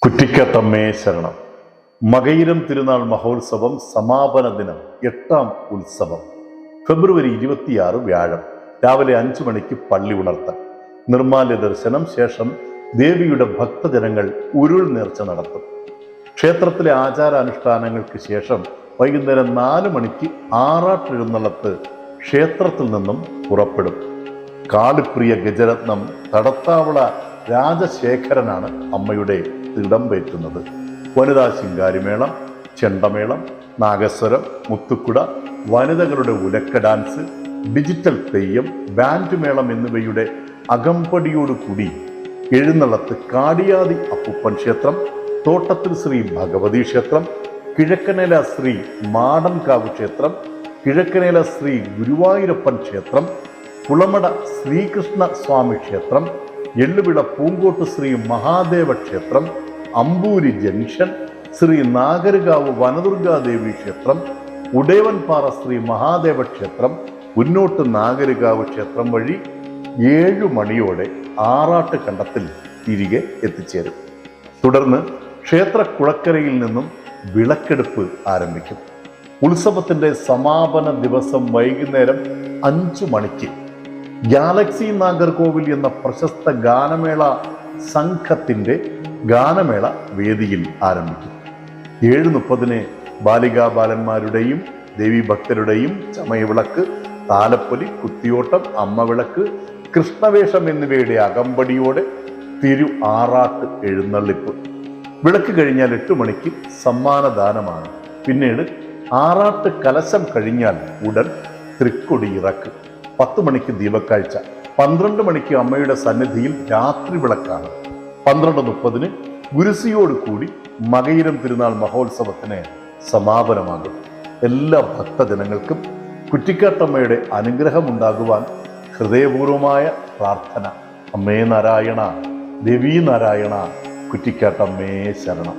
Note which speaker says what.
Speaker 1: കുറ്റിക്കാട്ടമ്മേ ശരണം. മകയിരം തിരുനാൾ മഹോത്സവം സമാപന ദിനം 8ാം ഉത്സവം ഫെബ്രുവരി 26 വ്യാഴം രാവിലെ 5 മണിക്ക് പള്ളി ഉണർത്തൽ, നിർമ്മാല്യ ദർശനം ശേഷം ദേവിയുടെ ഭക്തജനങ്ങൾ ഉരുൾ നേർച്ച നടത്തും. ക്ഷേത്രത്തിലെ ആചാരാനുഷ്ഠാനങ്ങൾക്ക് ശേഷം വൈകുന്നേരം 4 മണിക്ക് ആറാട്ടെഴുന്നള്ളത്ത് ക്ഷേത്രത്തിൽ നിന്നും പുറപ്പെടും. കാളിപ്രിയ ഗജരത്നം തടത്താവള രാജശേഖരനാണ് അമ്മയുടെ തിടമ്പേറ്റുന്നത്. വനിതാ ശിങ്കാരിമേളം, ചെണ്ടമേളം, നാഗസ്വരം, മുത്തുക്കുട, വനിതകളുടെ ഉലക്ക ഡാൻസ്, ഡിജിറ്റൽ തെയ്യം, ബാൻഡ് മേളം എന്നിവയുടെ അകമ്പടിയോടുകൂടി എഴുന്നള്ളത്ത് കാടിയാതി അപ്പുപ്പൻ ക്ഷേത്രം, തോട്ടത്തിൽ ശ്രീ ഭഗവതി ക്ഷേത്രം, കിഴക്കനേല ശ്രീ മാടൻകാവ് ക്ഷേത്രം, കിഴക്കനേല ശ്രീ ഗുരുവായൂരപ്പൻ ക്ഷേത്രം, കുളമട ശ്രീകൃഷ്ണ സ്വാമി ക്ഷേത്രം, എള്ളുവിള പൂങ്കോട്ട് ശ്രീ മഹാദേവ ക്ഷേത്രം, അമ്പൂരി ജംഗ്ഷൻ ശ്രീ നാഗരികാവ് വനദുർഗാദേവി ക്ഷേത്രം, ഉടേവൻപാറ ശ്രീ മഹാദേവ ക്ഷേത്രം, ഉന്നോട്ട് നാഗരികാവ് ക്ഷേത്രം വഴി 7 മണിയോടെ ആറാട്ട് കണ്ടത്തിൽ തിരികെ എത്തിച്ചേരും. തുടർന്ന് ക്ഷേത്ര കുളക്കരയിൽ നിന്നും വിളക്കെടുപ്പ് ആരംഭിക്കും. ഉത്സവത്തിന്റെ സമാപന ദിവസം വൈകുന്നേരം 5 മണിക്ക് ഗാലക്സി നാഗർകോവിൽ എന്ന പ്രശസ്ത ഗാനമേള സംഘത്തിന്റെ ഗാനമേള വേദിയിൽ ആരംഭിക്കും. 7:30 ബാലികാ ബാലന്മാരുടെയും ദേവീഭക്തരുടെയും ചമയവിളക്ക്, താലപ്പൊലി, കുത്തിയോട്ടം, അമ്മവിളക്ക്, കൃഷ്ണവേഷം എന്നിവയുടെ അകമ്പടിയോടെ തിരു ആറാട്ട് എഴുന്നള്ളിപ്പ്. വിളക്ക് കഴിഞ്ഞാൽ 8 മണിക്ക് സമ്മാനദാനമാണ്. പിന്നീട് ആറാട്ട് കലശം കഴിഞ്ഞാൽ ഉടൻ തൃക്കൊടി ഇറക്ക്. 10 മണിക്ക് ദീപക്കാഴ്ച. 12 മണിക്ക് അമ്മയുടെ സന്നിധിയിൽ രാത്രി വിളക്കാണ്. 12:30 ഗുരുസിയോട് കൂടി മകയിരം തിരുനാൾ മഹോത്സവത്തിന് സമാപനമാകും. എല്ലാ ഭക്തജനങ്ങൾക്കും കുറ്റിക്കാട്ടമ്മയുടെ അനുഗ്രഹം ഉണ്ടാകുവാൻ ഹൃദയപൂർവമായ പ്രാർത്ഥന. അമ്മേ നാരായണ, ദേവീ നാരായണ, കുറ്റിക്കാട്ടമ്മേ ശരണം.